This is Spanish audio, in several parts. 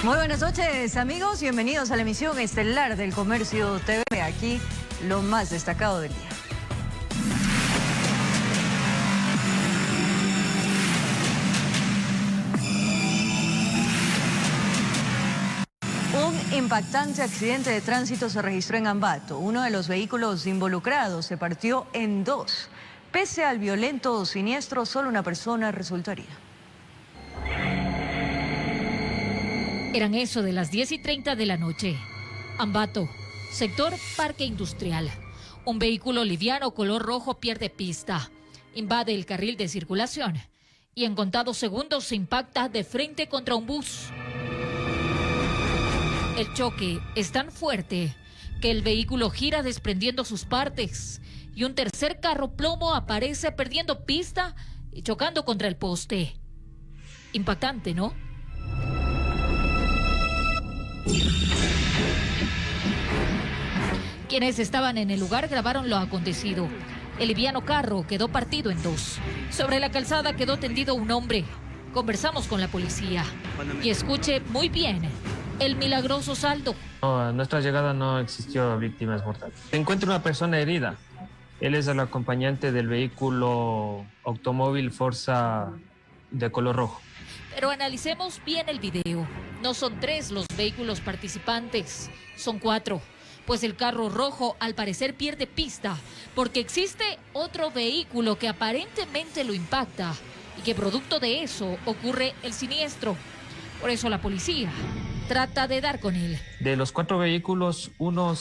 Muy buenas noches, amigos. Bienvenidos a la emisión estelar del Comercio TV. Aquí lo más destacado del día. Un impactante accidente de tránsito se registró en Ambato. Uno de los vehículos involucrados se partió en dos. Pese al violento siniestro, solo una persona resultó herida. Eran eso de las 10:30 de la noche. Ambato, sector Parque Industrial. Un vehículo liviano color rojo pierde pista, invade el carril de circulación y en contados segundos se impacta de frente contra un bus. El choque es tan fuerte que el vehículo gira desprendiendo sus partes y un tercer carro plomo aparece perdiendo pista y chocando contra el poste. Impactante, ¿no? Quienes estaban en el lugar grabaron lo acontecido. El liviano carro quedó partido en dos. Sobre la calzada quedó tendido un hombre. Conversamos con la policía. Y escuche muy bien el milagroso saldo. No, a nuestra llegada no existió víctimas mortales. Se encuentra una persona herida. Él es el acompañante del vehículo automóvil Forza de color rojo. Pero analicemos bien el video. No son 3 los vehículos participantes, son 4. Pues el carro rojo al parecer pierde pista porque existe otro vehículo que aparentemente lo impacta y que producto de eso ocurre el siniestro. Por eso la policía trata de dar con él. De los 4 vehículos, uno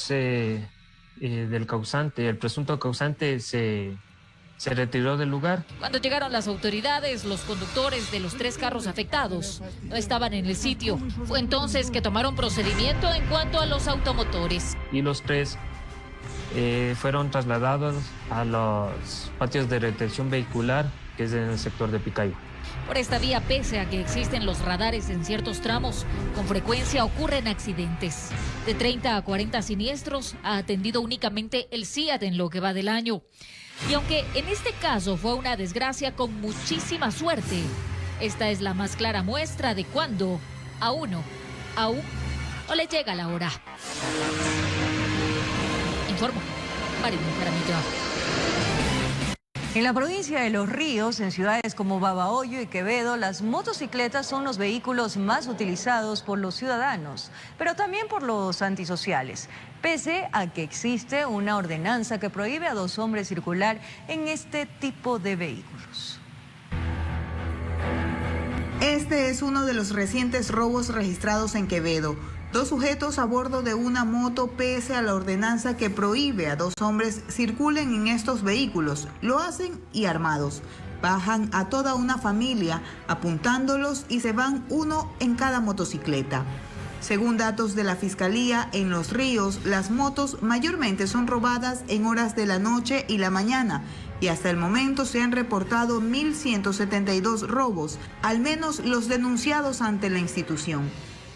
del causante, el presunto causante se retiró del lugar. Cuando llegaron las autoridades, los conductores de los 3 carros afectados no estaban en el sitio. Fue entonces que tomaron procedimiento en cuanto a los automotores. Y los 3 fueron trasladados a los patios de retención vehicular, que es en el sector de Picayua. Por esta vía, pese a que existen los radares en ciertos tramos, con frecuencia ocurren accidentes. De 30 a 40 siniestros ha atendido únicamente el CIAT en lo que va del año. Y aunque en este caso fue una desgracia con muchísima suerte, esta es la más clara muestra de cuando a uno aún no le llega la hora. Informo, Marina Jaramillo. En la provincia de Los Ríos, en ciudades como Babahoyo y Quevedo, las motocicletas son los vehículos más utilizados por los ciudadanos, pero también por los antisociales, pese a que existe una ordenanza que prohíbe a 2 hombres circular en este tipo de vehículos. Este es uno de los recientes robos registrados en Quevedo. 2 sujetos a bordo de una moto, pese a la ordenanza que prohíbe a 2 hombres circulen en estos vehículos. Lo hacen y armados. Bajan a toda una familia apuntándolos y se van uno en cada motocicleta. Según datos de la Fiscalía, en Los Ríos, las motos mayormente son robadas en horas de la noche y la mañana. Y hasta el momento se han reportado 1.172 robos, al menos los denunciados ante la institución.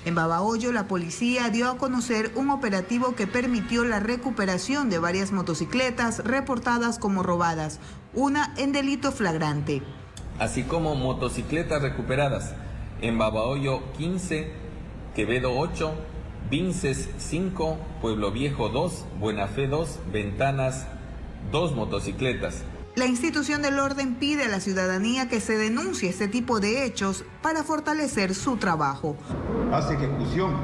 En Babahoyo, la policía dio a conocer un operativo que permitió la recuperación de varias motocicletas reportadas como robadas, una en delito flagrante. Así como motocicletas recuperadas en Babahoyo 15, Quevedo 8, Vinces 5, Pueblo Viejo 2, Buena Fe 2, Ventanas 2 motocicletas. La institución del orden pide a la ciudadanía que se denuncie este tipo de hechos para fortalecer su trabajo. Hace ejecución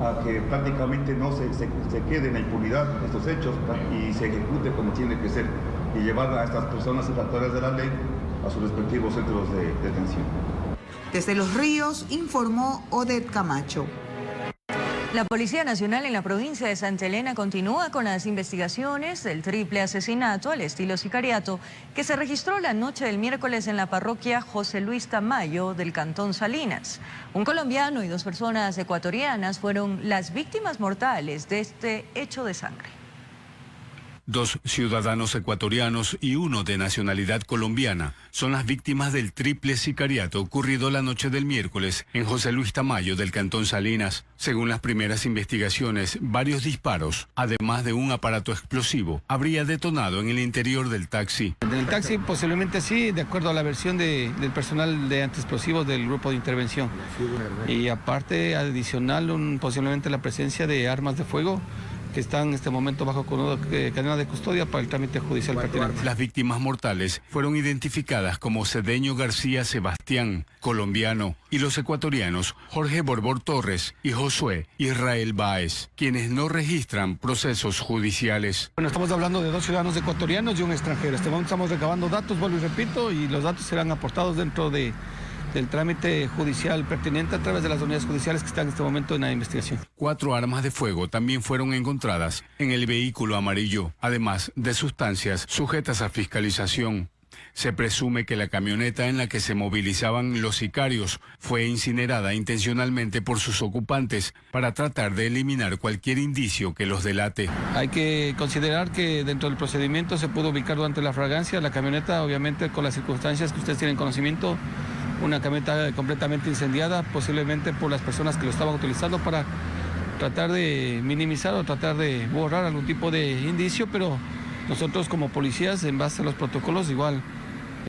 a que prácticamente no se quede en la impunidad estos hechos y se ejecute como tiene que ser y llevar a estas personas infractoras de la ley a sus respectivos centros de detención. Desde Los Ríos informó Odette Camacho. La Policía Nacional en la provincia de Santa Elena continúa con las investigaciones del triple asesinato al estilo sicariato que se registró la noche del miércoles en la parroquia José Luis Tamayo del cantón Salinas. Un colombiano y 2 personas ecuatorianas fueron las víctimas mortales de este hecho de sangre. 2 ciudadanos ecuatorianos y 1 de nacionalidad colombiana son las víctimas del triple sicariato ocurrido la noche del miércoles en José Luis Tamayo del Cantón Salinas. Según las primeras investigaciones, varios disparos, además de un aparato explosivo, habría detonado en el interior del taxi. En el taxi posiblemente sí, de acuerdo a la versión del personal de antiexplosivos del grupo de intervención. Y aparte, adicional, posiblemente la presencia de armas de fuego que están en este momento bajo cadena de custodia para el trámite judicial pertinente. Las víctimas mortales fueron identificadas como Cedeño García Sebastián, colombiano, y los ecuatorianos Jorge Borbor Torres y Josué Israel Báez, quienes no registran procesos judiciales. Bueno, estamos hablando de 2 ciudadanos ecuatorianos y un extranjero. Este momento estamos recabando datos, vuelvo y repito, y los datos serán aportados dentro del trámite judicial pertinente a través de las unidades judiciales que están en este momento en la investigación. 4 armas de fuego también fueron encontradas en el vehículo amarillo, además de sustancias sujetas a fiscalización. Se presume que la camioneta en la que se movilizaban los sicarios fue incinerada intencionalmente por sus ocupantes para tratar de eliminar cualquier indicio que los delate. Hay que considerar que dentro del procedimiento se pudo ubicar durante la fragancia la camioneta, obviamente con las circunstancias que ustedes tienen conocimiento, una camioneta completamente incendiada, posiblemente por las personas que lo estaban utilizando para tratar de minimizar o tratar de borrar algún tipo de indicio, pero nosotros como policías, en base a los protocolos, igual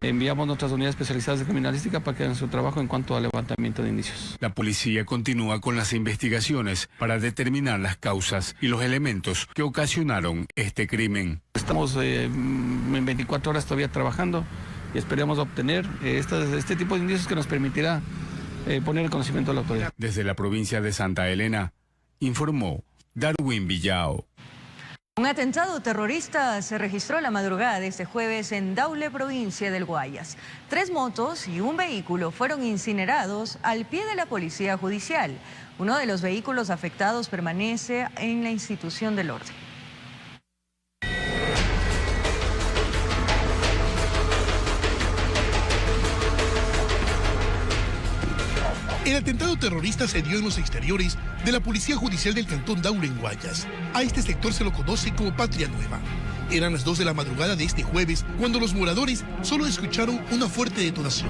enviamos nuestras unidades especializadas de criminalística para que hagan su trabajo en cuanto al levantamiento de indicios. La policía continúa con las investigaciones para determinar las causas y los elementos que ocasionaron este crimen. Estamos en 24 horas todavía trabajando y esperemos obtener este tipo de indicios que nos permitirá poner el conocimiento de la autoridad. Desde la provincia de Santa Elena, informó Darwin Villao. Un atentado terrorista se registró la madrugada de este jueves en Daule, provincia del Guayas. 3 motos y un vehículo fueron incinerados al pie de la policía judicial. Uno de los vehículos afectados permanece en la institución del orden. El atentado terrorista se dio en los exteriores de la Policía Judicial del Cantón Daule en Guayas. A este sector se lo conoce como Patria Nueva. Eran las 2 de la madrugada de este jueves cuando los moradores solo escucharon una fuerte detonación.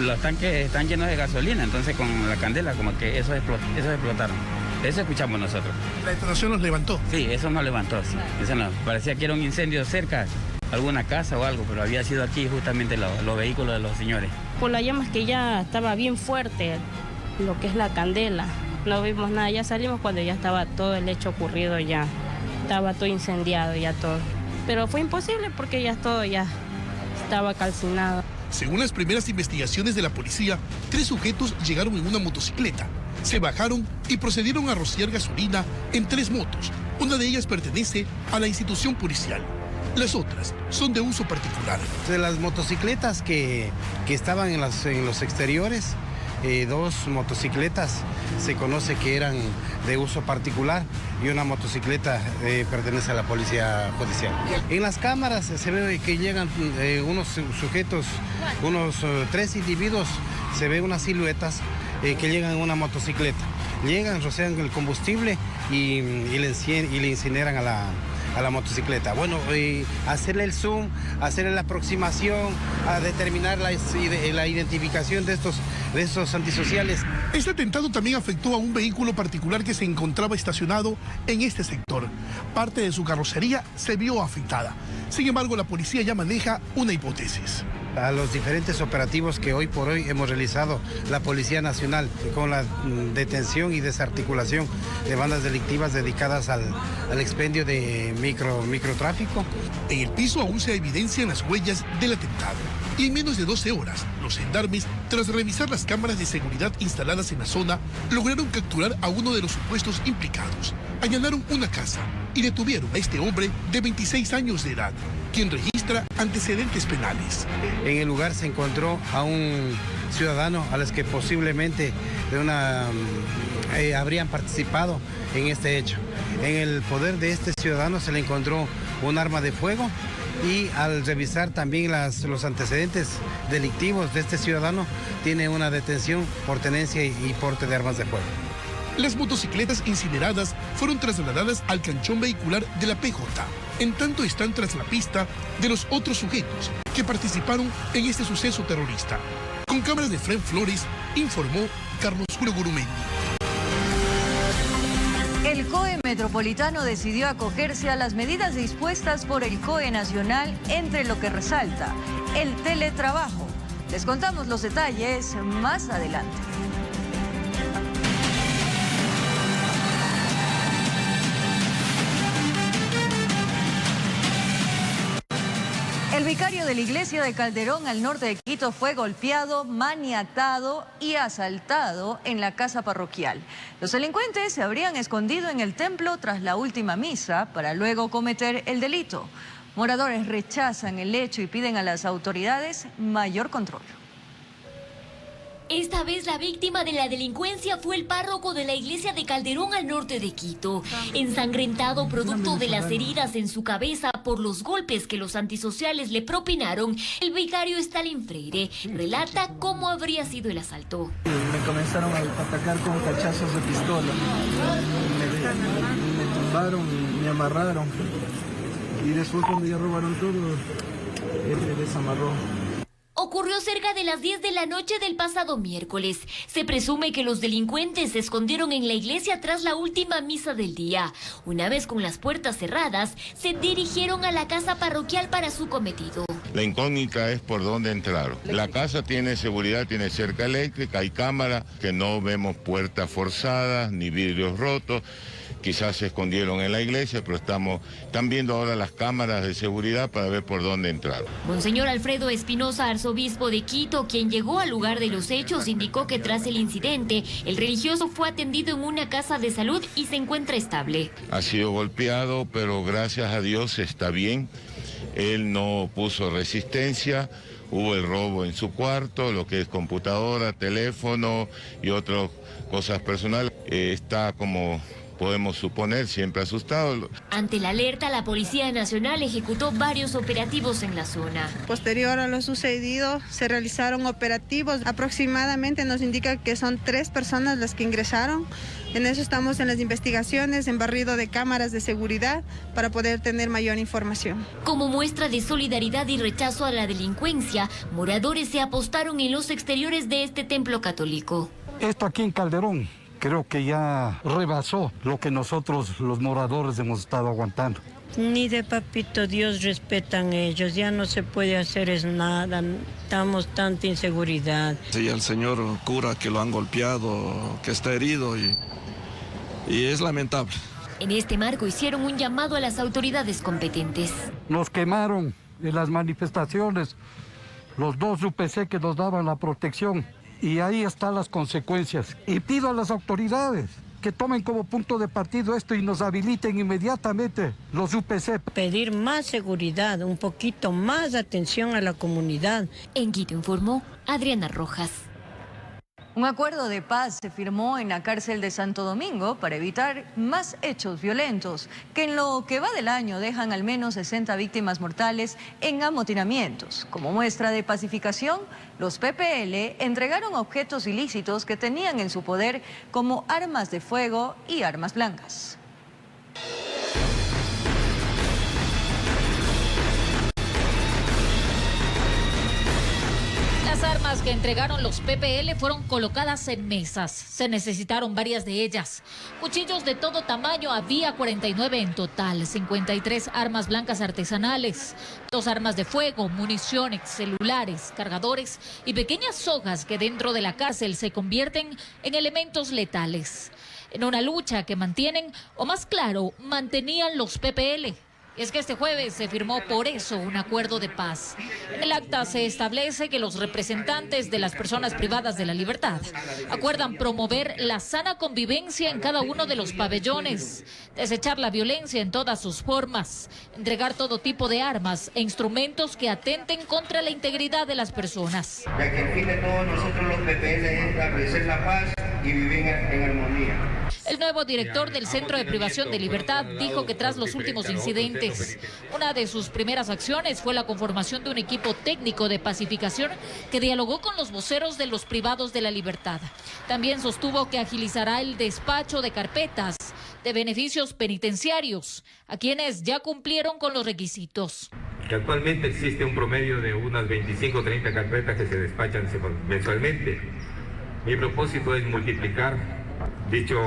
Los tanques están llenos de gasolina, entonces con la candela como que eso explotaron. Eso escuchamos nosotros. ¿La detonación nos levantó? Sí, eso nos levantó, sí. Eso no, parecía que era un incendio cerca, alguna casa o algo, pero había sido aquí justamente los vehículos de los señores. Por las llamas que ya estaba bien fuerte, lo que es la candela, no vimos nada, ya salimos cuando ya estaba todo el hecho ocurrido, ya estaba todo incendiado, ya todo. Pero fue imposible porque ya todo ya estaba calcinado. Según las primeras investigaciones de la policía, 3 sujetos llegaron en una motocicleta, se bajaron y procedieron a rociar gasolina en 3 motos. Una de ellas pertenece a la institución policial. Las otras son de uso particular. De las motocicletas que estaban en los exteriores, 2 motocicletas se conoce que eran de uso particular y una motocicleta pertenece a la Policía Judicial. En las cámaras se ve que llegan unos sujetos, unos 3 individuos, se ve unas siluetas que llegan en una motocicleta. Llegan, rocian el combustible y le incineran a la motocicleta. Bueno, hacerle el zoom, hacerle la aproximación, a determinar la identificación de estos antisociales. Este atentado también afectó a un vehículo particular que se encontraba estacionado en este sector. Parte de su carrocería se vio afectada. Sin embargo, la policía ya maneja una hipótesis. A los diferentes operativos que hoy por hoy hemos realizado la Policía Nacional con la detención y desarticulación de bandas delictivas dedicadas al expendio de microtráfico. En el piso aún se evidencian las huellas del atentado. Y en menos de 12 horas, los gendarmes, tras revisar las cámaras de seguridad instaladas en la zona, lograron capturar a uno de los supuestos implicados. Allanaron una casa y detuvieron a este hombre de 26 años de edad, quien registra antecedentes penales. En el lugar se encontró a un ciudadano a los que posiblemente habrían participado en este hecho. En el poder de este ciudadano se le encontró un arma de fuego y al revisar también los antecedentes delictivos de este ciudadano, tiene una detención por tenencia y porte de armas de fuego. Las motocicletas incineradas fueron trasladadas al canchón vehicular de la PJ. En tanto están tras la pista de los otros sujetos que participaron en este suceso terrorista. Con cámaras de Fren Flores, informó Carlos Julio Gurumendi. El COE Metropolitano decidió acogerse a las medidas dispuestas por el COE Nacional, entre lo que resalta el teletrabajo. Les contamos los detalles más adelante. El vicario de la iglesia de Calderón al norte de Quito fue golpeado, maniatado y asaltado en la casa parroquial. Los delincuentes se habrían escondido en el templo tras la última misa para luego cometer el delito. Moradores rechazan el hecho y piden a las autoridades mayor control. Esta vez la víctima de la delincuencia fue el párroco de la iglesia de Calderón al norte de Quito, ensangrentado producto de las heridas en su cabeza por los golpes que los antisociales le propinaron. El vicario Stalin Freire relata cómo habría sido el asalto. Me comenzaron a atacar con cachazos de pistola, me tumbaron, me amarraron y después cuando ya robaron todo, él desamarró. Ocurrió cerca de las 10 de la noche del pasado miércoles. Se presume que los delincuentes se escondieron en la iglesia tras la última misa del día. Una vez con las puertas cerradas, se dirigieron a la casa parroquial para su cometido. La incógnita es por dónde entraron. La casa tiene seguridad, tiene cerca eléctrica, hay cámara, que no vemos puertas forzadas ni vidrios rotos. Quizás se escondieron en la iglesia, pero están viendo ahora las cámaras de seguridad para ver por dónde entraron. Monseñor Alfredo Espinosa, arzobispo de Quito, quien llegó al lugar de los hechos, indicó que tras el incidente, el religioso fue atendido en una casa de salud y se encuentra estable. Ha sido golpeado, pero gracias a Dios está bien. Él no puso resistencia. Hubo el robo en su cuarto, lo que es computadora, teléfono y otras cosas personales. Está como podemos suponer, siempre asustado. Ante la alerta, la Policía Nacional ejecutó varios operativos en la zona. Posterior a lo sucedido, se realizaron operativos. Aproximadamente nos indica que son 3 personas las que ingresaron. En eso estamos en las investigaciones, en barrido de cámaras de seguridad para poder tener mayor información. Como muestra de solidaridad y rechazo a la delincuencia, moradores se apostaron en los exteriores de este templo católico. Esto aquí en Calderón creo que ya rebasó lo que nosotros los moradores hemos estado aguantando. Ni de papito Dios respetan ellos, ya no se puede hacer nada, estamos tanta inseguridad. Sí, el señor cura que lo han golpeado, que está herido y es lamentable. En este marco hicieron un llamado a las autoridades competentes. Nos quemaron en las manifestaciones los 2 UPC que nos daban la protección. Y ahí están las consecuencias. Y pido a las autoridades que tomen como punto de partido esto y nos habiliten inmediatamente los UPC. Pedir más seguridad, un poquito más atención a la comunidad. En Quito informó Adriana Rojas. Un acuerdo de paz se firmó en la cárcel de Santo Domingo para evitar más hechos violentos que en lo que va del año dejan al menos 60 víctimas mortales en amotinamientos. Como muestra de pacificación, los PPL entregaron objetos ilícitos que tenían en su poder como armas de fuego y armas blancas. Las armas que entregaron los PPL fueron colocadas en mesas. Se necesitaron varias de ellas. Cuchillos de todo tamaño, había 49 en total, 53 armas blancas artesanales, 2 armas de fuego, municiones, celulares, cargadores y pequeñas sogas que dentro de la cárcel se convierten en elementos letales. En una lucha que mantienen, o más claro, mantenían los PPL. Es que este jueves se firmó por eso un acuerdo de paz. En el acta se establece que los representantes de las personas privadas de la libertad acuerdan promover la sana convivencia en cada uno de los pabellones, desechar la violencia en todas sus formas, entregar todo tipo de armas e instrumentos que atenten contra la integridad de las personas. Ya que el fin de todos nosotros los PPL es establecer la paz y vivir en armonía. El nuevo director del Centro de Privación de Libertad dijo que tras los últimos incidentes, una de sus primeras acciones fue la conformación de un equipo técnico de pacificación que dialogó con los voceros de los privados de la libertad. También sostuvo que agilizará el despacho de carpetas de beneficios penitenciarios a quienes ya cumplieron con los requisitos. Que actualmente existe un promedio de unas 25 o 30 carpetas que se despachan mensualmente. Mi propósito es multiplicar dicho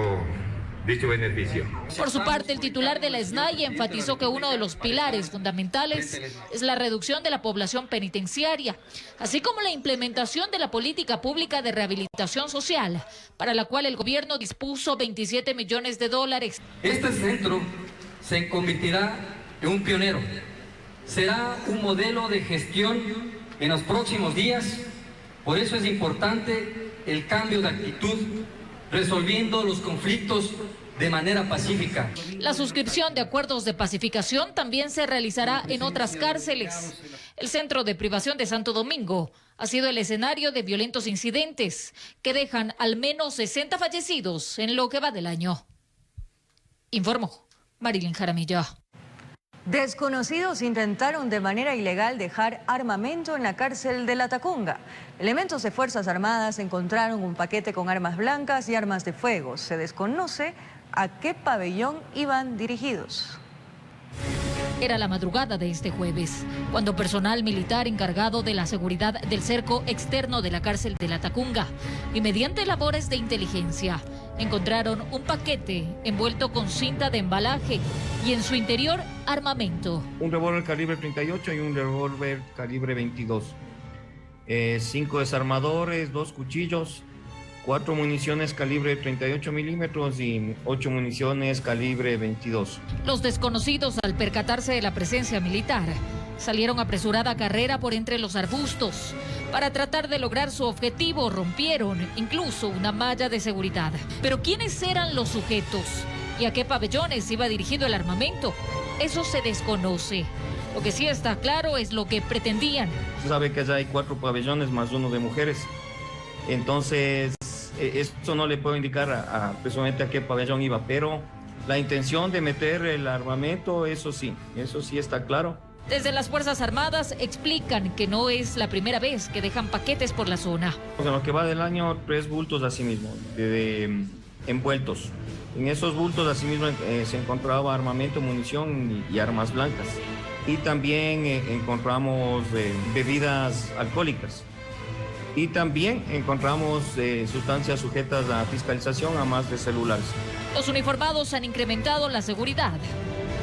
beneficio. Por su parte, el titular de la SNAI enfatizó que uno de los pilares fundamentales es la reducción de la población penitenciaria, así como la implementación de la política pública de rehabilitación social, para la cual el gobierno dispuso $27 millones. Este centro se convertirá en un pionero. Será un modelo de gestión en los próximos días. Por eso es importante el cambio de actitud, resolviendo los conflictos de manera pacífica. La suscripción de acuerdos de pacificación también se realizará en otras cárceles. El Centro de Privación de Santo Domingo ha sido el escenario de violentos incidentes que dejan al menos 60 fallecidos en lo que va del año. Informó Marilyn Jaramillo. Desconocidos intentaron de manera ilegal dejar armamento en la cárcel de La Tacunga. Elementos de Fuerzas Armadas encontraron un paquete con armas blancas y armas de fuego. Se desconoce a qué pabellón iban dirigidos. Era la madrugada de este jueves, cuando personal militar encargado de la seguridad del cerco externo de la cárcel de La Tacunga y mediante labores de inteligencia encontraron un paquete envuelto con cinta de embalaje y en su interior armamento. Un revólver calibre 38 y un revólver calibre 22. 5 desarmadores, 2 cuchillos, 4 municiones calibre 38 milímetros y 8 municiones calibre 22. Los desconocidos, al percatarse de la presencia militar, salieron a apresurada carrera por entre los arbustos. Para tratar de lograr su objetivo, rompieron incluso una malla de seguridad. Pero ¿quiénes eran los sujetos? ¿Y a qué pabellones iba dirigido el armamento? Eso se desconoce. Lo que sí está claro es lo que pretendían. Se sabe que allá hay 4 pabellones más uno de mujeres. Entonces, esto no le puedo indicar precisamente a qué pabellón iba, pero la intención de meter el armamento, eso sí está claro. Desde las Fuerzas Armadas explican que no es la primera vez que dejan paquetes por la zona. En lo que va del año, 3 bultos asimismo, envueltos. En esos bultos asimismo se encontraba armamento, munición y armas blancas. Y también encontramos bebidas alcohólicas. Y también encontramos sustancias sujetas a fiscalización, además de celulares. Los uniformados han incrementado la seguridad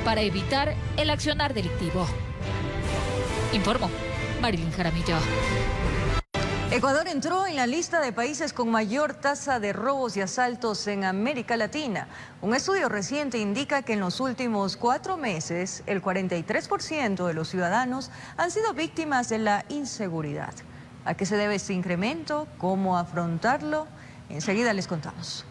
para evitar el accionar delictivo. Informó Marilyn Jaramillo. Ecuador entró en la lista de países con mayor tasa de robos y asaltos en América Latina. Un estudio reciente indica que en los últimos 4 meses, el 43% de los ciudadanos han sido víctimas de la inseguridad. ¿A qué se debe este incremento? ¿Cómo afrontarlo? Enseguida les contamos.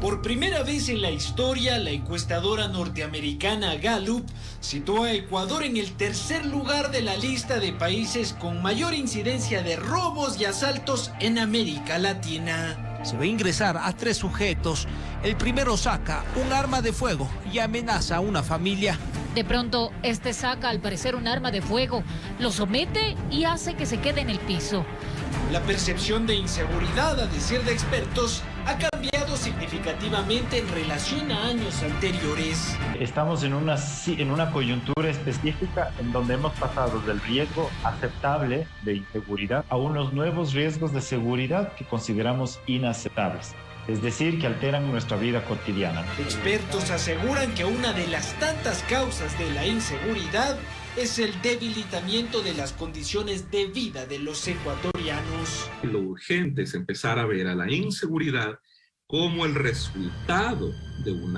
Por primera vez en la historia, la encuestadora norteamericana Gallup situó a Ecuador en el tercer lugar de la lista de países con mayor incidencia de robos y asaltos en América Latina. Se ve ingresar a 3 sujetos. El primero saca un arma de fuego y amenaza a una familia. De pronto, este saca al parecer un arma de fuego, lo somete y hace que se quede en el piso. La percepción de inseguridad, a decir de expertos, ha cambiado significativamente en relación a años anteriores. Estamos en una coyuntura específica en donde hemos pasado del riesgo aceptable de inseguridad a unos nuevos riesgos de seguridad que consideramos inaceptables. Es decir, que alteran nuestra vida cotidiana. Expertos aseguran que una de las tantas causas de la inseguridad es el debilitamiento de las condiciones de vida de los ecuatorianos. Lo urgente es empezar a ver a la inseguridad como el resultado de un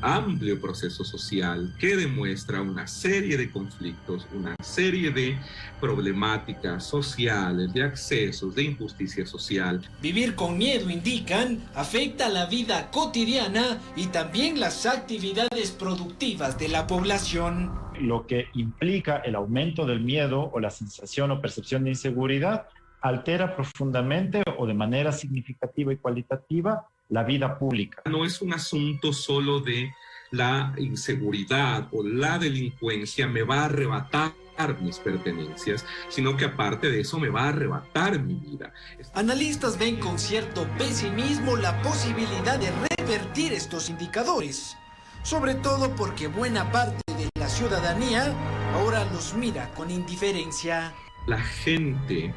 amplio proceso social que demuestra una serie de conflictos, una serie de problemáticas sociales, de accesos, de injusticia social. Vivir con miedo, indican, afecta la vida cotidiana y también las actividades productivas de la población. Lo que implica el aumento del miedo o la sensación o percepción de inseguridad altera profundamente o de manera significativa y cualitativa la vida pública. No es un asunto solo de la inseguridad o la delincuencia me va a arrebatar mis pertenencias, sino que aparte de eso me va a arrebatar mi vida. Analistas ven con cierto pesimismo la posibilidad de revertir estos indicadores, sobre todo porque buena parte de la ciudadanía ahora los mira con indiferencia. La gente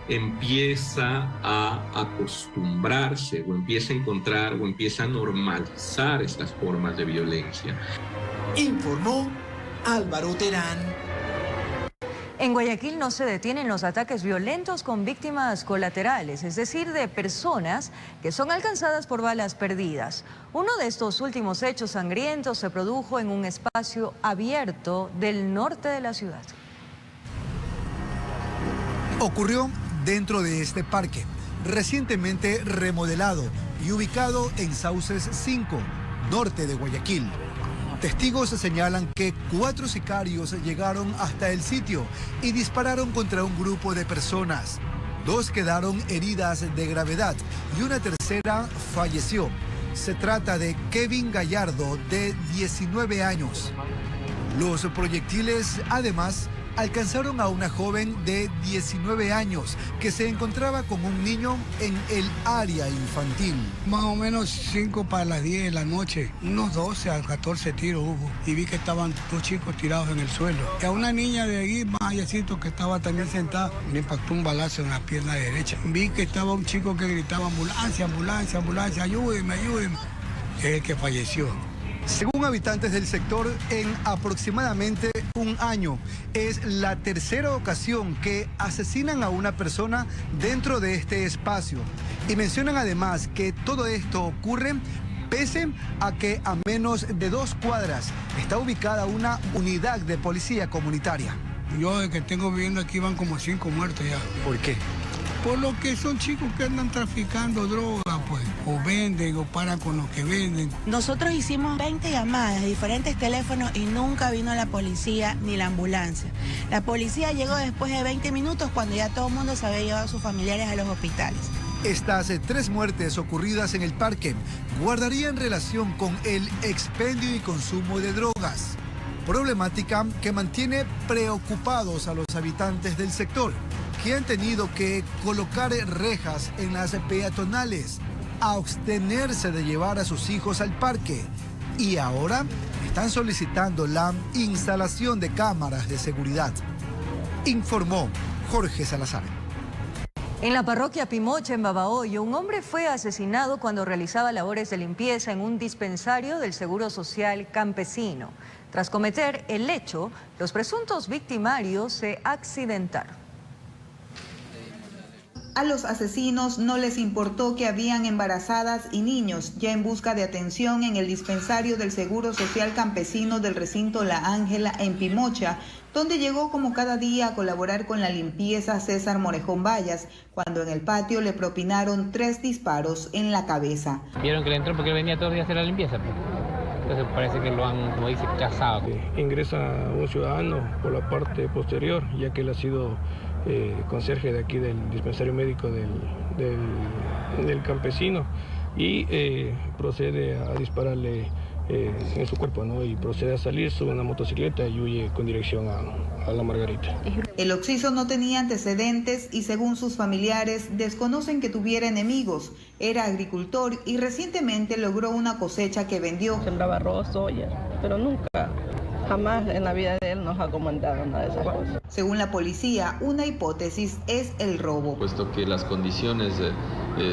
empieza a acostumbrarse o empieza a encontrar o empieza a normalizar estas formas de violencia. Informó Álvaro Terán. En Guayaquil no se detienen los ataques violentos con víctimas colaterales, es decir, de personas que son alcanzadas por balas perdidas. Uno de estos últimos hechos sangrientos se produjo en un espacio abierto del norte de la ciudad. Ocurrió dentro de este parque, recientemente remodelado y ubicado en Sauces 5, norte de Guayaquil. Testigos señalan que 4 sicarios llegaron hasta el sitio y dispararon contra un grupo de personas. 2 quedaron heridas de gravedad y una tercera falleció. Se trata de Kevin Gallardo, de 19 años. Los proyectiles, además, alcanzaron a una joven de 19 años que se encontraba con un niño en el área infantil. Más o menos 5 para las 10 de la noche, unos 12 a 14 tiros hubo y vi que estaban 2 chicos tirados en el suelo. Y a una niña de ahí, más allácito, que estaba también sentada, le impactó un balazo en la pierna derecha. Vi que estaba un chico que gritaba ambulancia, ambulancia, ambulancia, ayúdenme, ayúdenme. Es el que falleció. Según habitantes del sector, en aproximadamente un año es la tercera ocasión que asesinan a una persona dentro de este espacio. Y mencionan además que todo esto ocurre pese a que a menos de 2 cuadras está ubicada una unidad de policía comunitaria. Yo desde que tengo viviendo aquí van como 5 muertos ya. ¿Por qué? Por lo que son chicos que andan traficando droga, pues, o venden o paran con los que venden. Nosotros hicimos 20 llamadas de diferentes teléfonos y nunca vino la policía ni la ambulancia. La policía llegó después de 20 minutos cuando ya todo el mundo se había llevado a sus familiares a los hospitales. Estas 3 muertes ocurridas en el parque guardarían relación con el expendio y consumo de drogas. Problemática que mantiene preocupados a los habitantes del sector, que han tenido que colocar rejas en las peatonales, abstenerse de llevar a sus hijos al parque y ahora están solicitando la instalación de cámaras de seguridad. Informó Jorge Salazar. En la parroquia Pimocha, en Babahoyo, un hombre fue asesinado cuando realizaba labores de limpieza en un dispensario del Seguro Social campesino. Tras cometer el hecho, los presuntos victimarios se accidentaron. A los asesinos no les importó que habían embarazadas y niños ya en busca de atención en el dispensario del Seguro Social Campesino del recinto La Ángela en Pimocha, donde llegó como cada día a colaborar con la limpieza César Morejón Vallas, cuando en el patio le propinaron 3 disparos en la cabeza. Vieron que le entró porque venía todos los días a hacer la limpieza, pues. Entonces parece que lo han, como dice, cazado. Ingresa un ciudadano por la parte posterior, ya que él ha sido conserje de aquí del dispensario médico del campesino, y procede a dispararle en su cuerpo, ¿no? Y procede a salir, sube una motocicleta y huye con dirección a La Margarita. El occiso no tenía antecedentes y según sus familiares desconocen que tuviera enemigos. Era agricultor y recientemente logró una cosecha que vendió. Sembraba arroz, soya, pero nunca, jamás en la vida de él nos ha comandado nada de esas cosas. Según la policía, una hipótesis es el robo. Puesto que las condiciones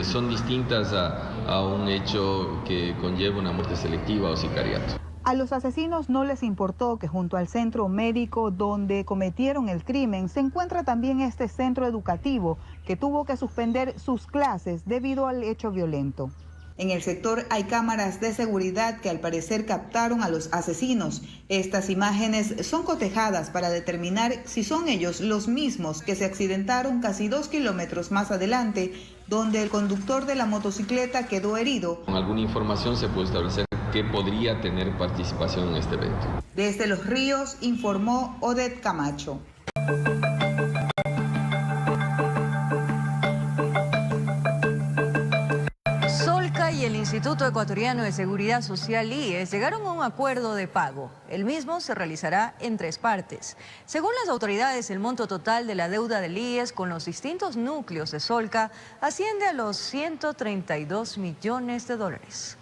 son distintas a un hecho que conlleva una muerte selectiva o sicariato. A los asesinos no les importó que junto al centro médico donde cometieron el crimen se encuentra también este centro educativo que tuvo que suspender sus clases debido al hecho violento. En el sector hay cámaras de seguridad que al parecer captaron a los asesinos. Estas imágenes son cotejadas para determinar si son ellos los mismos que se accidentaron casi 2 kilómetros más adelante, donde el conductor de la motocicleta quedó herido. Con alguna información se puede establecer que podría tener participación en este evento. Desde Los Ríos informó Odette Camacho. Instituto Ecuatoriano de Seguridad Social, IES, llegaron a un acuerdo de pago. El mismo se realizará en 3 partes. Según las autoridades, el monto total de la deuda del IES con los distintos núcleos de Solca asciende a los 132 millones de dólares.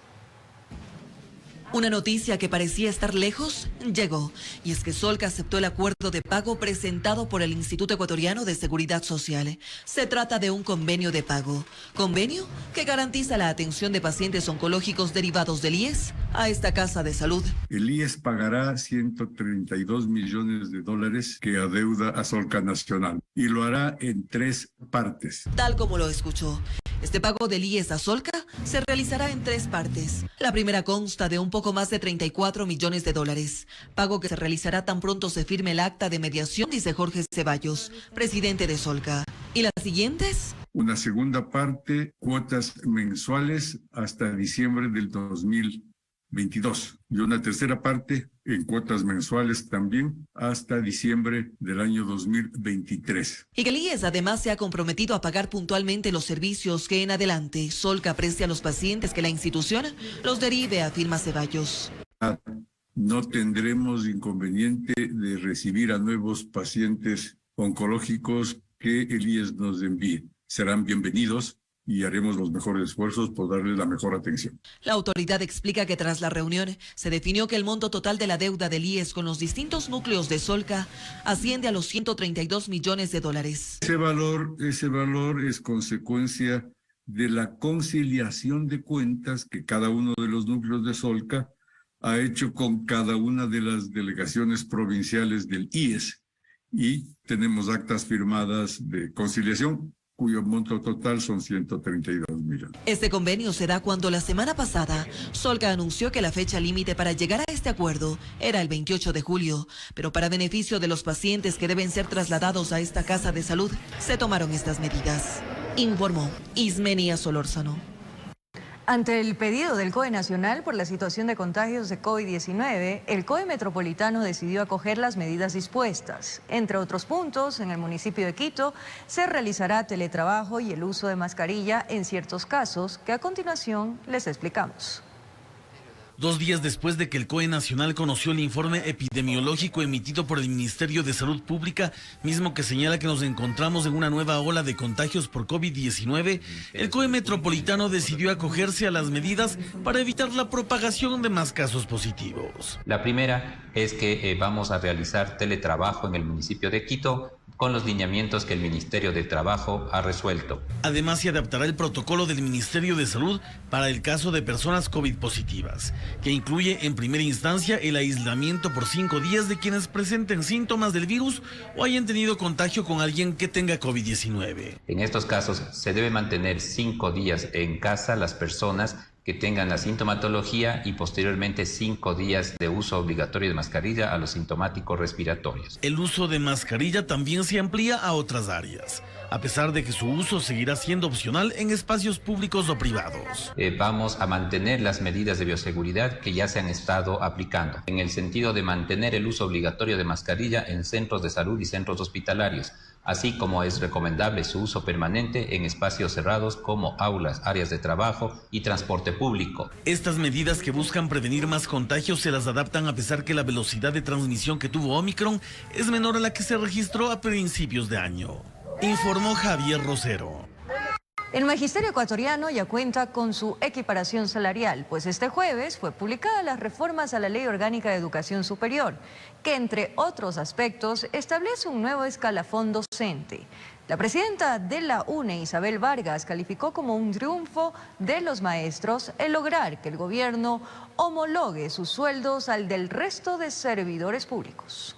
Una noticia que parecía estar lejos llegó, y es que Solca aceptó el acuerdo de pago presentado por el Instituto Ecuatoriano de Seguridad Social. Se trata de un convenio de pago, convenio que garantiza la atención de pacientes oncológicos derivados del IES a esta casa de salud. El IES pagará 132 millones de dólares que adeuda a Solca Nacional y lo hará en 3 partes. Tal como lo escuchó. Este pago del IES a Solca se realizará en 3 partes. La primera consta de un poco más de 34 millones de dólares. Pago que se realizará tan pronto se firme el acta de mediación, dice Jorge Ceballos, presidente de Solca. ¿Y las siguientes? Una segunda parte, cuotas mensuales hasta diciembre del 2022. Y una tercera parte en cuotas mensuales también hasta diciembre del año 2023. Y que el IES además se ha comprometido a pagar puntualmente los servicios que en adelante Solca preste a los pacientes que la institución los derive, afirma Ceballos. No tendremos inconveniente de recibir a nuevos pacientes oncológicos que el IES nos envíe. Serán bienvenidos y haremos los mejores esfuerzos por darles la mejor atención. La autoridad explica que tras la reunión se definió que el monto total de la deuda del IES con los distintos núcleos de Solca asciende a los 132 millones de dólares. Ese valor es consecuencia de la conciliación de cuentas que cada uno de los núcleos de Solca ha hecho con cada una de las delegaciones provinciales del IES y tenemos actas firmadas de conciliación cuyo monto total son 132 millones. Este convenio se da cuando la semana pasada Solca anunció que la fecha límite para llegar a este acuerdo era el 28 de julio, pero para beneficio de los pacientes que deben ser trasladados a esta casa de salud, se tomaron estas medidas. Informó Ismenia Solórzano. Ante el pedido del COE Nacional por la situación de contagios de COVID-19, el COE Metropolitano decidió acoger las medidas dispuestas. Entre otros puntos, en el municipio de Quito se realizará teletrabajo y el uso de mascarilla en ciertos casos que a continuación les explicamos. 2 días después de que el COE Nacional conoció el informe epidemiológico emitido por el Ministerio de Salud Pública, mismo que señala que nos encontramos en una nueva ola de contagios por COVID-19, el COE Metropolitano decidió acogerse a las medidas para evitar la propagación de más casos positivos. La primera es que vamos a realizar teletrabajo en el municipio de Quito, con los lineamientos que el Ministerio de Trabajo ha resuelto. Además, se adaptará el protocolo del Ministerio de Salud para el caso de personas COVID positivas, que incluye en primera instancia el aislamiento por 5 días de quienes presenten síntomas del virus o hayan tenido contagio con alguien que tenga COVID-19. En estos casos, se debe mantener 5 días en casa las personas que tengan la sintomatología y posteriormente 5 días de uso obligatorio de mascarilla a los sintomáticos respiratorios. El uso de mascarilla también se amplía a otras áreas, a pesar de que su uso seguirá siendo opcional en espacios públicos o privados. Vamos a mantener las medidas de bioseguridad que ya se han estado aplicando, en el sentido de mantener el uso obligatorio de mascarilla en centros de salud y centros hospitalarios, así como es recomendable su uso permanente en espacios cerrados como aulas, áreas de trabajo y transporte público. Estas medidas que buscan prevenir más contagios se las adaptan a pesar que la velocidad de transmisión que tuvo Omicron es menor a la que se registró a principios de año, informó Javier Rosero. El magisterio ecuatoriano ya cuenta con su equiparación salarial, pues este jueves fue publicada las reformas a la Ley Orgánica de Educación Superior, que entre otros aspectos establece un nuevo escalafón docente. La presidenta de la UNE, Isabel Vargas, calificó como un triunfo de los maestros el lograr que el gobierno homologue sus sueldos al del resto de servidores públicos.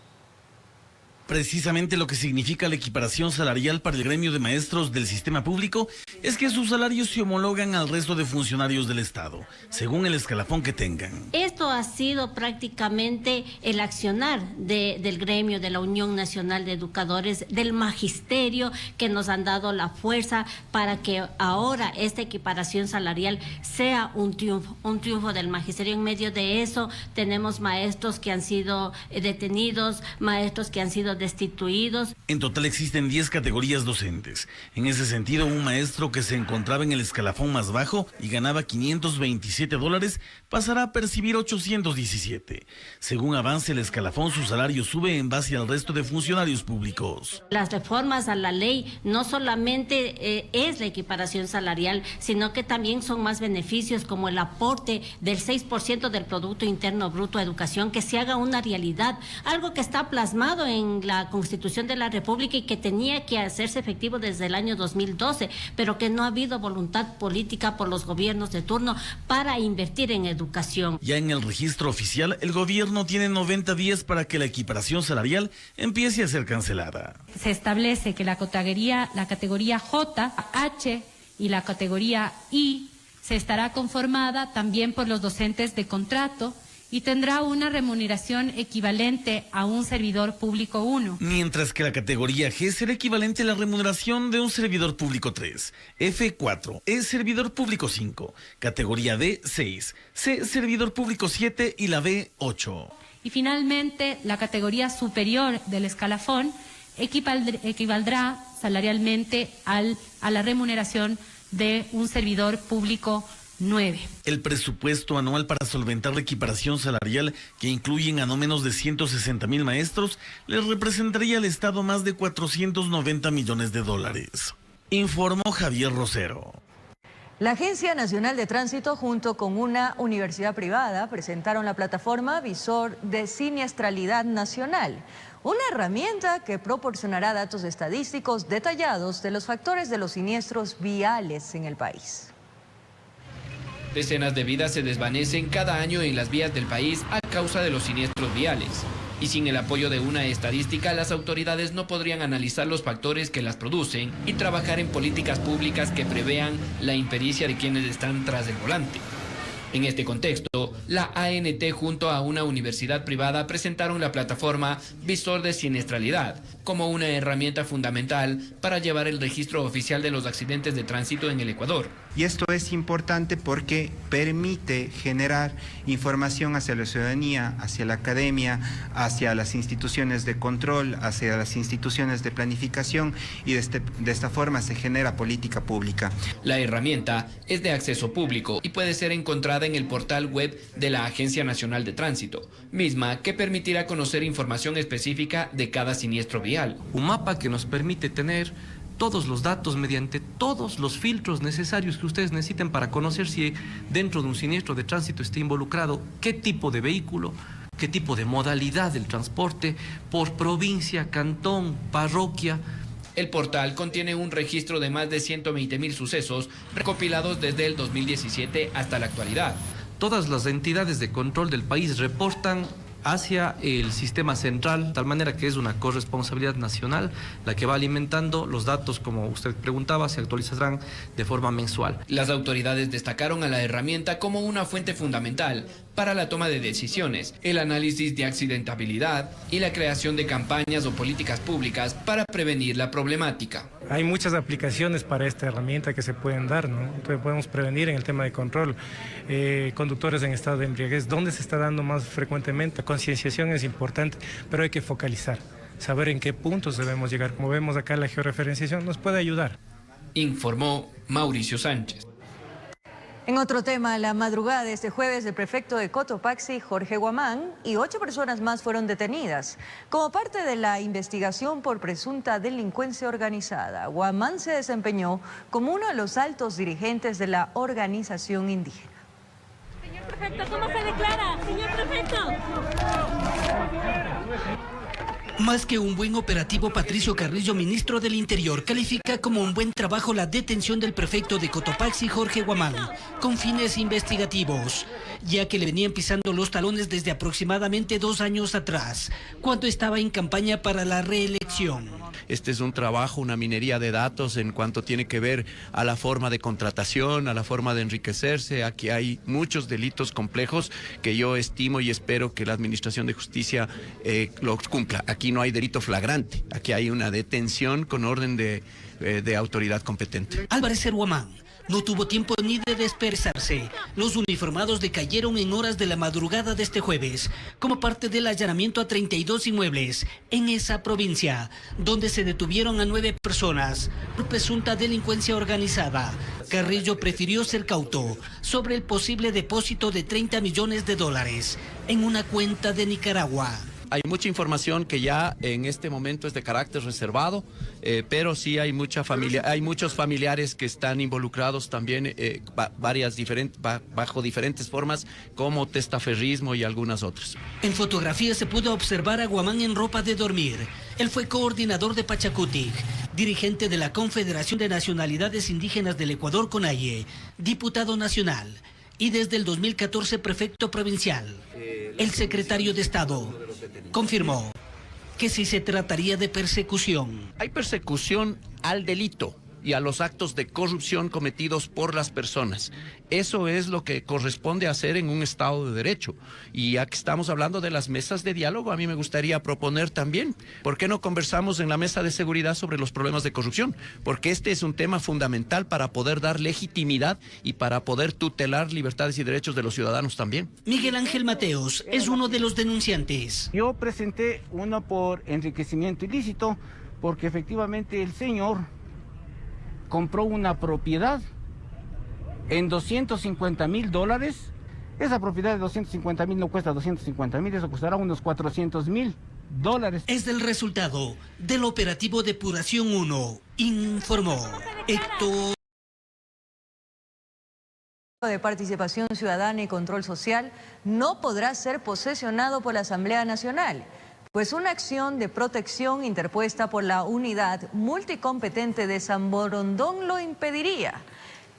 Precisamente lo que significa la equiparación salarial para el gremio de maestros del sistema público es que sus salarios se homologan al resto de funcionarios del Estado, según el escalafón que tengan. Esto ha sido prácticamente el accionar del gremio, de la Unión Nacional de Educadores, del magisterio, que nos han dado la fuerza para que ahora esta equiparación salarial sea un triunfo del magisterio. En medio de eso tenemos maestros que han sido detenidos, maestros que han sido destituidos. En total existen 10 categorías docentes. En ese sentido, un maestro que se encontraba en el escalafón más bajo y ganaba $527 pasará a percibir 817. Según avance el escalafón, su salario sube en base al resto de funcionarios públicos. Las reformas a la ley no solamente es la equiparación salarial, sino que también son más beneficios como el aporte del 6% del Producto Interno Bruto a educación, que se haga una realidad, algo que está plasmado en la Constitución de la República y que tenía que hacerse efectivo desde el año 2012, pero que no ha habido voluntad política por los gobiernos de turno para invertir en educación. Ya en el registro oficial, el gobierno tiene 90 días para que la equiparación salarial empiece a ser cancelada. Se establece que la categoría J, H y la categoría I se estará conformada también por los docentes de contrato y tendrá una remuneración equivalente a un servidor público 1. Mientras que la categoría G será equivalente a la remuneración de un servidor público 3, F 4, E servidor público 5, categoría D 6, C servidor público 7 y la B 8. Y finalmente, la categoría superior del escalafón equivaldrá salarialmente a la remuneración de un servidor público 9. El presupuesto anual para solventar la equiparación salarial, que incluyen a no menos de 160,000 maestros, les representaría al Estado más de $490 millones. Informó Javier Rosero. La Agencia Nacional de Tránsito junto con una universidad privada presentaron la plataforma Visor de Siniestralidad Nacional, una herramienta que proporcionará datos estadísticos detallados de los factores de los siniestros viales en el país. Decenas de vidas se desvanecen cada año en las vías del país a causa de los siniestros viales. Y sin el apoyo de una estadística, las autoridades no podrían analizar los factores que las producen y trabajar en políticas públicas que prevean la impericia de quienes están tras el volante. En este contexto, la ANT junto a una universidad privada presentaron la plataforma Visor de Siniestralidad como una herramienta fundamental para llevar el registro oficial de los accidentes de tránsito en el Ecuador. Y esto es importante porque permite generar información hacia la ciudadanía, hacia la academia, hacia las instituciones de control, hacia las instituciones de planificación y de esta forma se genera política pública. La herramienta es de acceso público y puede ser encontrada en el portal web de la Agencia Nacional de Tránsito, misma que permitirá conocer información específica de cada siniestro vial. Un mapa que nos permite tener todos los datos mediante todos los filtros necesarios que ustedes necesiten para conocer si dentro de un siniestro de tránsito está involucrado qué tipo de vehículo, qué tipo de modalidad del transporte, por provincia, cantón, parroquia. El portal contiene un registro de más de 120,000 sucesos recopilados desde el 2017 hasta la actualidad. Todas las entidades de control del país reportan hacia el sistema central, de tal manera que es una corresponsabilidad nacional la que va alimentando los datos, como usted preguntaba, se actualizarán de forma mensual. Las autoridades destacaron a la herramienta como una fuente fundamental para la toma de decisiones, el análisis de accidentabilidad y la creación de campañas o políticas públicas para prevenir la problemática. Hay muchas aplicaciones para esta herramienta que se pueden dar, ¿no? Entonces podemos prevenir en el tema de control, conductores en estado de embriaguez, ¿dónde se está dando más frecuentemente? Concienciación es importante, pero hay que focalizar, saber en qué puntos debemos llegar. Como vemos acá, la georreferenciación nos puede ayudar. Informó Mauricio Sánchez. En otro tema, la madrugada de este jueves, el prefecto de Cotopaxi, Jorge Guamán, y 8 personas más fueron detenidas como parte de la investigación por presunta delincuencia organizada. Guamán se desempeñó como uno de los altos dirigentes de la organización indígena. Señor prefecto, ¿cómo se declara? Señor prefecto. Más que un buen operativo, Patricio Carrillo, ministro del Interior, califica como un buen trabajo la detención del prefecto de Cotopaxi, Jorge Guamán, con fines investigativos, ya que le venían pisando los talones desde aproximadamente 2 años atrás, cuando estaba en campaña para la reelección. Este es un trabajo, una minería de datos en cuanto tiene que ver a la forma de contratación, a la forma de enriquecerse. Aquí hay muchos delitos complejos que yo estimo y espero que la Administración de Justicia los cumpla. Aquí no hay delito flagrante, aquí hay una detención con orden de autoridad competente. Al parecer, Guamán no tuvo tiempo ni de dispersarse. Los uniformados decayeron en horas de la madrugada de este jueves, como parte del allanamiento a 32 inmuebles en esa provincia, donde se detuvieron a 9 personas por presunta delincuencia organizada. Carrillo prefirió ser cauto sobre el posible depósito de $30 millones en una cuenta de Nicaragua. Hay mucha información que ya en este momento es de carácter reservado, pero sí hay muchos familiares que están involucrados también bajo diferentes formas, como testaferrismo y algunas otras. En fotografía se pudo observar a Guamán en ropa de dormir. Él fue coordinador de Pachacutic, dirigente de la Confederación de Nacionalidades Indígenas del Ecuador, CONAIE, diputado nacional y desde el 2014 prefecto provincial. El secretario de Estado confirmó que sí se trataría de persecución. Hay persecución al delito y a los actos de corrupción cometidos por las personas. Eso es lo que corresponde hacer en un Estado de Derecho. Y ya que estamos hablando de las mesas de diálogo, a mí me gustaría proponer también, ¿por qué no conversamos en la mesa de seguridad sobre los problemas de corrupción? Porque este es un tema fundamental para poder dar legitimidad y para poder tutelar libertades y derechos de los ciudadanos también. Miguel Ángel Mateos es uno de los denunciantes. Yo presenté uno por enriquecimiento ilícito, porque efectivamente el señor compró una propiedad en $250,000. Esa propiedad de 250,000 no cuesta 250,000, eso costará unos $400,000. Es del resultado del operativo Depuración 1, informó Héctor. De Participación Ciudadana y Control Social no podrá ser posesionado por la Asamblea Nacional, pues una acción de protección interpuesta por la Unidad Multicompetente de San Borondón lo impediría.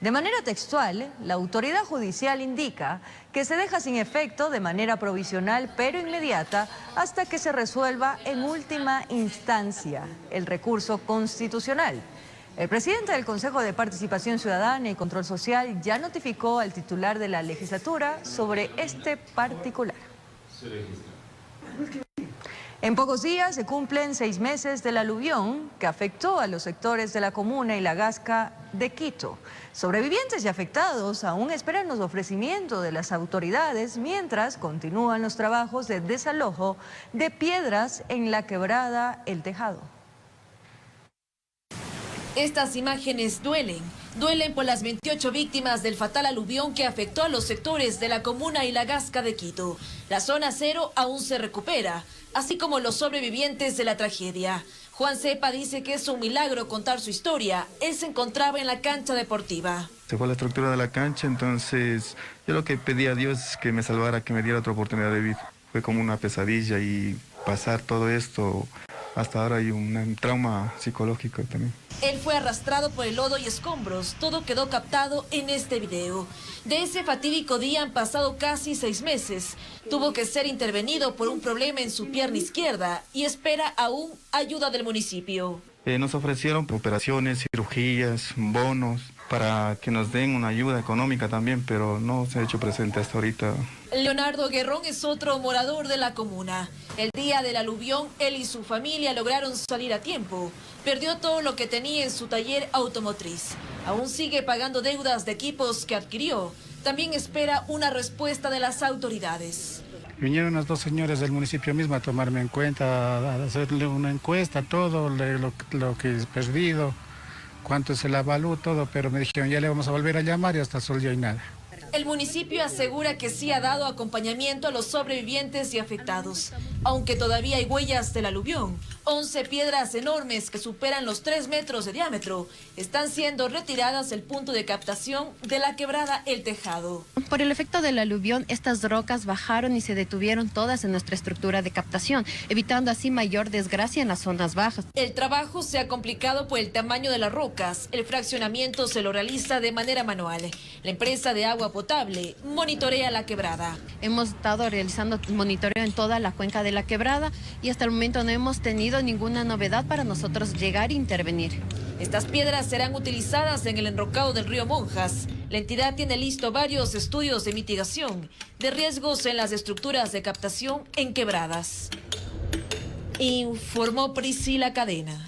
De manera textual, la autoridad judicial indica que se deja sin efecto de manera provisional pero inmediata hasta que se resuelva en última instancia el recurso constitucional. El presidente del Consejo de Participación Ciudadana y Control Social ya notificó al titular de la legislatura sobre este particular. En pocos días se cumplen 6 meses del aluvión que afectó a los sectores de La Comuna y La Gasca de Quito. Sobrevivientes y afectados aún esperan los ofrecimientos de las autoridades mientras continúan los trabajos de desalojo de piedras en la quebrada El Tejado. Estas imágenes duelen por las 28 víctimas del fatal aluvión que afectó a los sectores de La Comuna y La Gasca de Quito. La zona cero aún se recupera, así como los sobrevivientes de la tragedia. Juan Cepa dice que es un milagro contar su historia. Él se encontraba en la cancha deportiva. Se fue la estructura de la cancha, entonces yo lo que pedí a Dios es que me salvara, que me diera otra oportunidad de vida. Fue como una pesadilla y pasar todo esto, hasta ahora hay un trauma psicológico también. Él fue arrastrado por el lodo y escombros. Todo quedó captado en este video. De ese fatídico día han pasado casi 6 meses. Tuvo que ser intervenido por un problema en su pierna izquierda y espera aún ayuda del municipio. Nos ofrecieron operaciones, cirugías, bonos, para que nos den una ayuda económica también, pero no se ha hecho presente hasta ahorita. Leonardo Guerrón es otro morador de La Comuna. El día del aluvión, él y su familia lograron salir a tiempo. Perdió todo lo que tenía en su taller automotriz. Aún sigue pagando deudas de equipos que adquirió. También espera una respuesta de las autoridades. Vinieron unos 2 señores del municipio mismo a tomarme en cuenta, a hacerle una encuesta, todo lo que es perdido, cuánto es el avalúo, todo, pero me dijeron ya le vamos a volver a llamar y hasta el sol ya hay nada. El municipio asegura que sí ha dado acompañamiento a los sobrevivientes y afectados, aunque todavía hay huellas del aluvión. 11 piedras enormes que superan los 3 metros de diámetro están siendo retiradas del punto de captación de la quebrada El Tejado. Por el efecto del aluvión, estas rocas bajaron y se detuvieron todas en nuestra estructura de captación, evitando así mayor desgracia en las zonas bajas. El trabajo se ha complicado por el tamaño de las rocas. El fraccionamiento se lo realiza de manera manual. La empresa de agua potable monitorea la quebrada. Hemos estado realizando monitoreo en toda la cuenca de la quebrada y hasta el momento no hemos tenido ninguna novedad para nosotros llegar e intervenir. Estas piedras serán utilizadas en el enrocado del río Monjas. La entidad tiene listo varios estudios de mitigación de riesgos en las estructuras de captación en quebradas. Informó Priscila Cadena.